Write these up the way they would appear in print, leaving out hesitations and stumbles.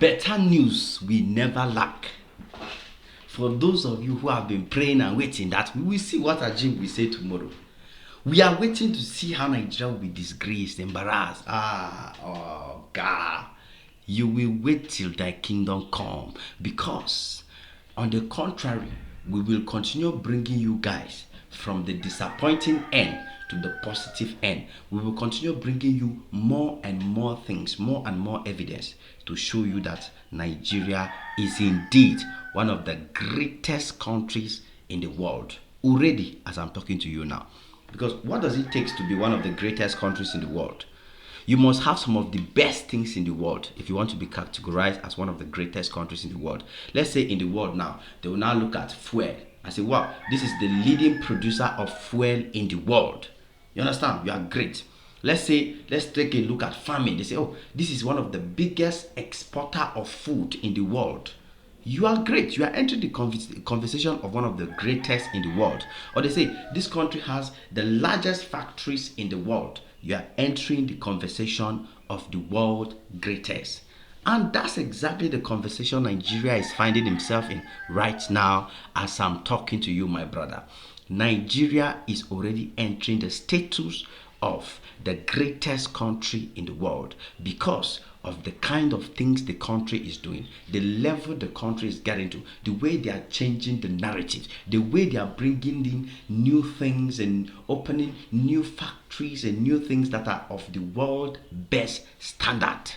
Better news we never lack. For those of you who have been praying and waiting that we will see what Ajib will say tomorrow. We are waiting to see how Nigeria will be disgraced, embarrassed. Oh God. You will wait till thy kingdom come, because on the contrary, we will continue bringing you guys from the disappointing end to the positive end. We will continue bringing you more and more things, more and more evidence to show you that Nigeria is indeed one of the greatest countries in the world already, as I'm talking to you now. Because what does it take to be one of the greatest countries in the world? You must have some of the best things in the world if you want to be categorized as one of the greatest countries in the world. Let's say in the world now, they will now look at fuel and say, wow, this is the leading producer of fuel in the world. You understand? You are great. Let's take a look at farming. They say, oh, this is one of the biggest exporter of food in the world. You are great. You are entering the conversation of one of the greatest in the world. Or they say this country has the largest factories in the world. You are entering the conversation of the world greatest. And that's exactly the conversation Nigeria is finding himself in right now as I'm talking to you, my brother. Nigeria is already entering the status of the greatest country in the world because of the kind of things the country is doing, the level the country is getting to, the way they are changing the narrative, the way they are bringing in new things and opening new factories and new things that are of the world best standard.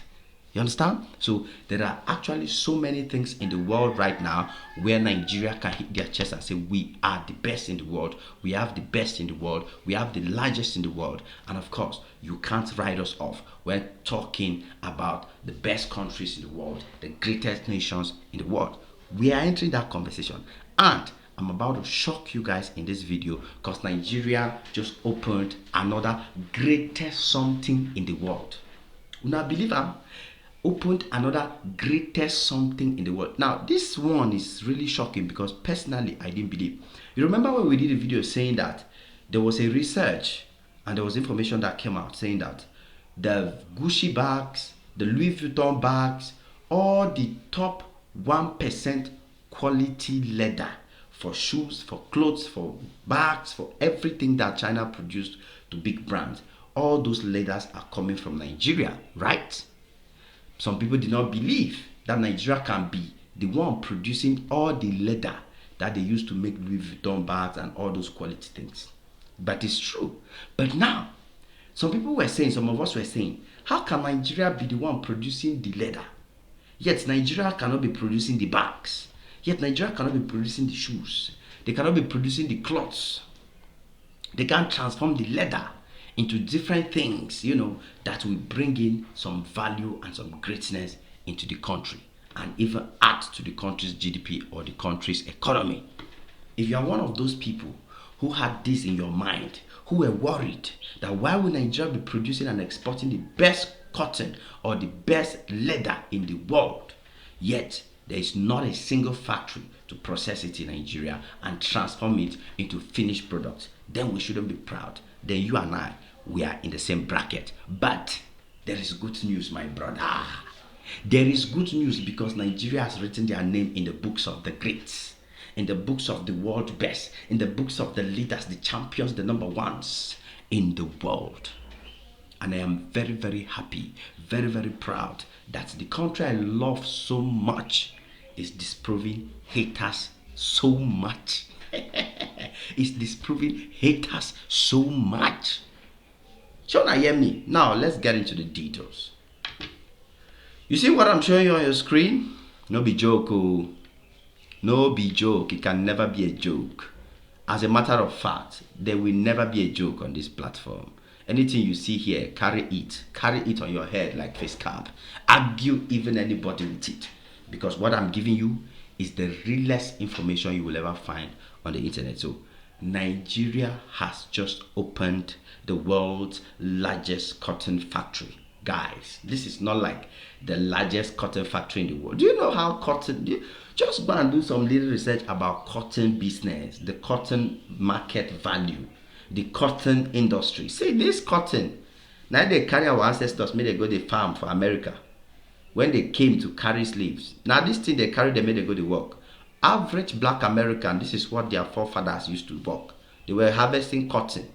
You understand? So there are actually so many things in the world right now where Nigeria can hit their chest and say, we are the best in the world. We have the best in the world. We have the largest in the world. And of course, you can't write us off when talking about the best countries in the world, the greatest nations in the world. We are entering that conversation. And I'm about to shock you guys in this video because Nigeria just opened another greatest something in the world. Una believe I'm opened another greatest something in the world. Now, this one is really shocking because personally, I didn't believe. You remember when we did a video saying that there was a research and there was information that came out saying that the Gucci bags, the Louis Vuitton bags, all the top 1% quality leather for shoes, for clothes, for bags, for everything that China produced to big brands, all those leathers are coming from Nigeria, right? Some people did not believe that Nigeria can be the one producing all the leather that they used to make Louis Vuitton bags and all those quality things. But it's true. But now, some people were saying, some of us were saying, how can Nigeria be the one producing the leather? Yet Nigeria cannot be producing the bags. Yet Nigeria cannot be producing the shoes. They cannot be producing the clothes. They can't transform the leather into different things, that will bring in some value and some greatness into the country and even add to the country's GDP or the country's economy. If you are one of those people who had this in your mind, who were worried that why would Nigeria be producing and exporting the best cotton or the best leather in the world, yet there is not a single factory to process it in Nigeria and transform it into finished products, then we shouldn't be proud. Then you and I, we are in the same bracket. But there is good news, my brother. There is good news because Nigeria has written their name in the books of the greats, in the books of the world best, in the books of the leaders, the champions, the number ones in the world. And I am very, very happy, very, very proud that the country I love so much is disproving haters so much. It's disproving haters so much. Shall I hear me? Now let's get into the details. You see what I'm showing you on your screen? No be joke, oh. No be joke. It can never be a joke. As a matter of fact, there will never be a joke on this platform. Anything you see here, carry it on your head like face cap. Argue even anybody with it, because what I'm giving you is the realest information you will ever find on the internet. So Nigeria has just opened the world's largest cotton factory. Guys, this is not like the largest cotton factory in the world. Do you know how cotton, just go and do some little research about cotton business, the cotton market value, the cotton industry. Say this cotton, now they carry our ancestors, may they go to farm for America. when they came to carry slaves. Now this thing they carry, they made they go to work. Average black American, this is what their forefathers used to work. They were harvesting cotton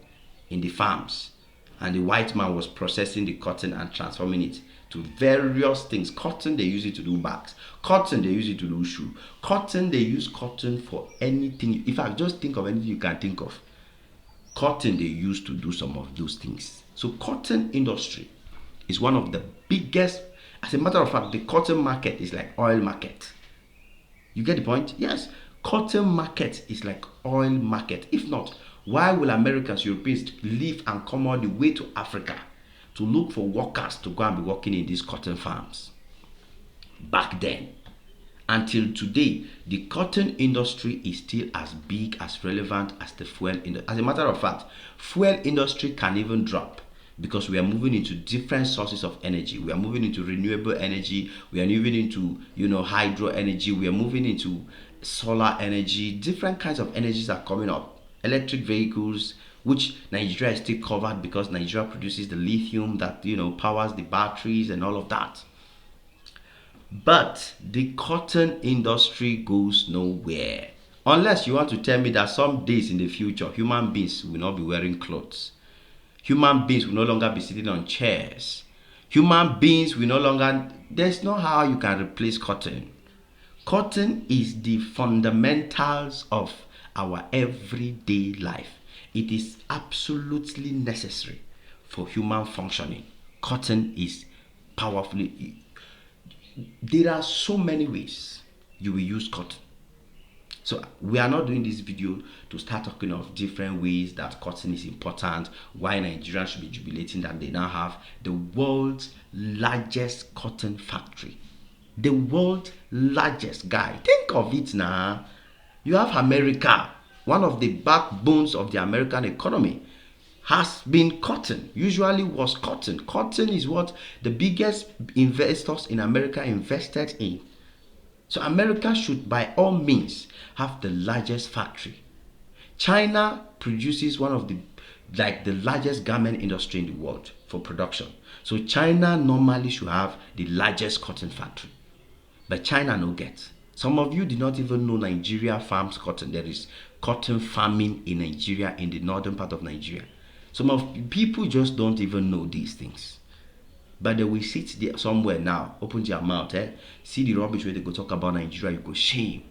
in the farms, and the white man was processing the cotton and transforming it to various things. Cotton, they use it to do bags. Cotton, they use it to do shoe. Cotton, they use cotton for anything. In fact, just think of anything you can think of. Cotton, they use to do some of those things. So cotton industry is one of the biggest. As a matter of fact, the cotton market is like oil market. You get the point? Yes. Cotton market is like oil market. If not, why will Americans, Europeans leave and come all the way to Africa to look for workers to go and be working in these cotton farms? Back then, until today, the cotton industry is still as big, as relevant as the fuel industry. As a matter of fact, fuel industry can even drop because we are moving into different sources of energy. We are moving into renewable energy. We are moving into, hydro energy. We are moving into solar energy. Different kinds of energies are coming up. Electric vehicles, which Nigeria is still covered because Nigeria produces the lithium that powers the batteries and all of that. But the cotton industry goes nowhere. Unless you want to tell me that some days in the future, human beings will not be wearing clothes. Human beings will no longer be sitting on chairs. Human beings will no longer... There's no how you can replace cotton. Cotton is the fundamentals of our everyday life. It is absolutely necessary for human functioning. Cotton is powerfully... There are so many ways you will use cotton. So we are not doing this video to start talking of different ways that cotton is important, why Nigerians should be jubilating that they now have the world's largest cotton factory. The world's largest, guy. Think of it now. You have America, one of the backbones of the American economy, has been cotton. Usually was cotton. Cotton is what the biggest investors in America invested in. So America should by all means have the largest factory. China produces one of the largest garment industry in the world for production. So China normally should have the largest cotton factory. But China no get. Some of you did not even know Nigeria farms cotton. There is cotton farming in Nigeria, in the northern part of Nigeria. Some of people just don't even know these things. But they will sit there somewhere now, open their mouth, see the rubbish where they go talk about Nigeria, you go shame.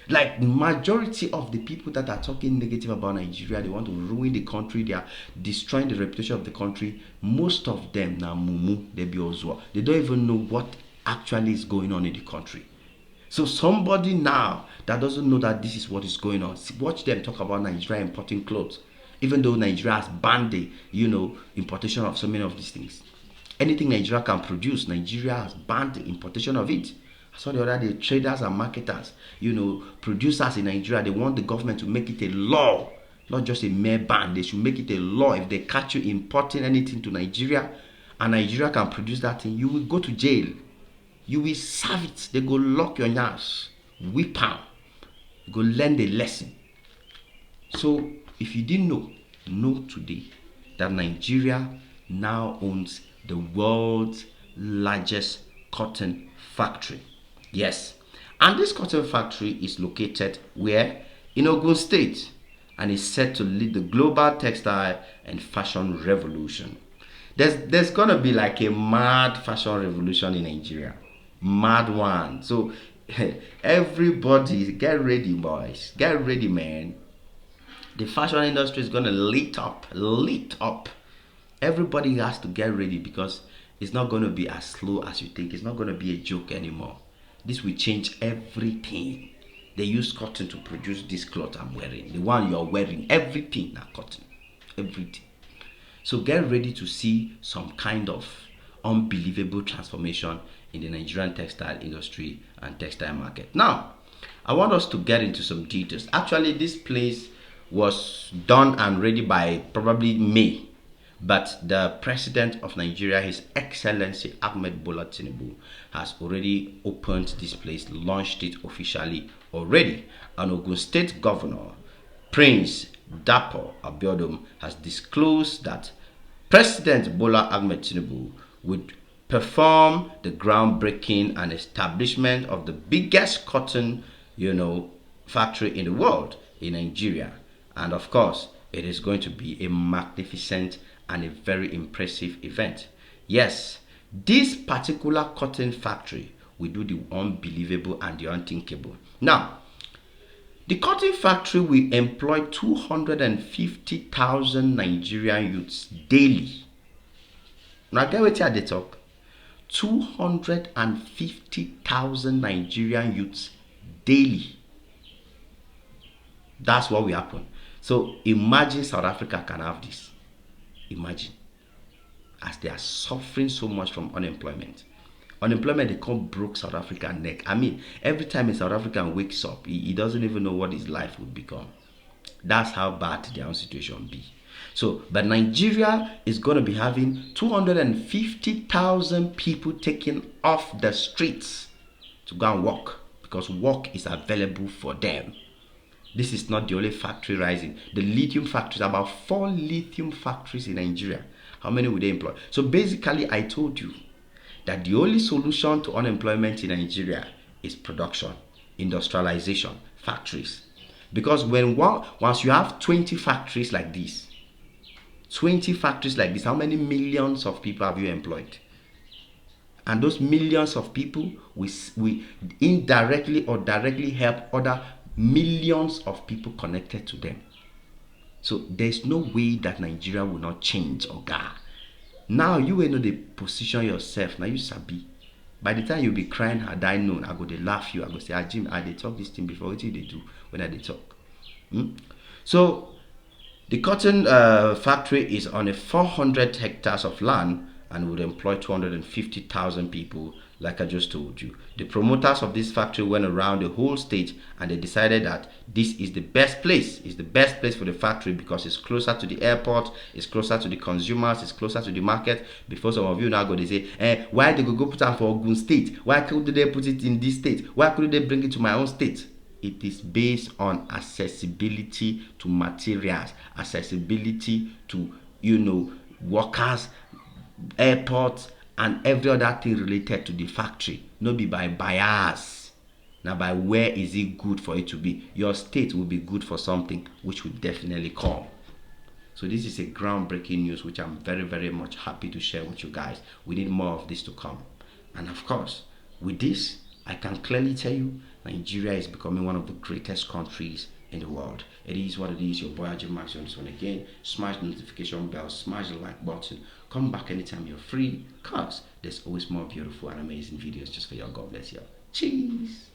Like majority of the people that are talking negative about Nigeria, they want to ruin the country, they are destroying the reputation of the country. Most of them now mumu, they be ozwa. They don't even know what actually is going on in the country. So somebody now that doesn't know that this is what is going on, watch them talk about Nigeria importing clothes, even though Nigeria has banned the importation of so many of these things. Anything Nigeria can produce, Nigeria has banned the importation of it. I saw the other day, traders and marketers, producers in Nigeria, they want the government to make it a law, not just a mere ban. They should make it a law. If they catch you importing anything to Nigeria and Nigeria can produce that thing, you will go to jail. You will serve it. They go lock your ass, whip out. You go learn the lesson. So if you didn't know today that Nigeria now owns the world's largest cotton factory. Yes. And this cotton factory is located where? In Ogun State. And is set to lead the global textile and fashion revolution. There's gonna be like a mad fashion revolution in Nigeria. Mad one. So everybody get ready, boys. Get ready, man. The fashion industry is gonna lit up. Everybody has to get ready because it's not going to be as slow as you think. It's not going to be a joke anymore. This will change everything. They use cotton to produce this cloth I'm wearing. The one you're wearing, everything now cotton. Everything. So get ready to see some kind of unbelievable transformation in the Nigerian textile industry and textile market. Now, I want us to get into some details. Actually, this place was done and ready by probably May. But the president of Nigeria, His Excellency Ahmed Bola Tinubu, has already opened this place, launched it officially already. And Ogun State Governor, Prince Dapo Abiodun, has disclosed that President Bola Ahmed Tinubu would perform the groundbreaking and establishment of the biggest cotton, factory in the world in Nigeria. And of course, it is going to be a magnificent and a very impressive event. Yes, this particular cotton factory will do the unbelievable and the unthinkable. Now, the cotton factory will employ 250,000 Nigerian youths daily. Now, get what they talk. 250,000 Nigerian youths daily. That's what will happen. So imagine South Africa can have this. Imagine. As they are suffering so much from unemployment. Unemployment, they can't broke South African neck. I mean, every time a South African wakes up, he doesn't even know what his life would become. That's how bad their own situation be. So, but Nigeria is going to be having 250,000 people taken off the streets to go and work, because work is available for them. This is not the only factory rising. The lithium factories, about 4 lithium factories in Nigeria. How many would they employ? So basically, I told you that the only solution to unemployment in Nigeria is production, industrialization, factories. Because once you have 20 factories like this, how many millions of people have you employed? And those millions of people we indirectly or directly help other millions of people connected to them. So there's no way that Nigeria will not change, Oga. Now you will know the position yourself. Now you sabi. By the time you'll be crying, had I known, I go to laugh you. I go say, Jim, I they talk this thing before. What do they do when they talk? So the cotton factory is on a 400 hectares of land and would employ 250,000 people, like I just told you. The promoters of this factory went around the whole state and they decided that this is the best place. It's the best place for the factory because it's closer to the airport, it's closer to the consumers, it's closer to the market. Before some of you now go, they say, why they go put it for Ogun State? Why couldn't they put it in this state? Why couldn't they bring it to my own state? It is based on accessibility to materials, accessibility to, workers, airports, and every other thing related to the factory. Not be by bias. Now by where is it good for it to be? Your state will be good for something which will definitely come. So this is a groundbreaking news which I'm very, very much happy to share with you guys. We need more of this to come. And of course, with this, I can clearly tell you Nigeria is becoming one of the greatest countries in the world. It is what it is. Your boy Ajay Max on this one again. Smash the notification bell, smash the like button. Come back anytime you're free, cause there's always more beautiful and amazing videos just for you. God bless you. Cheers.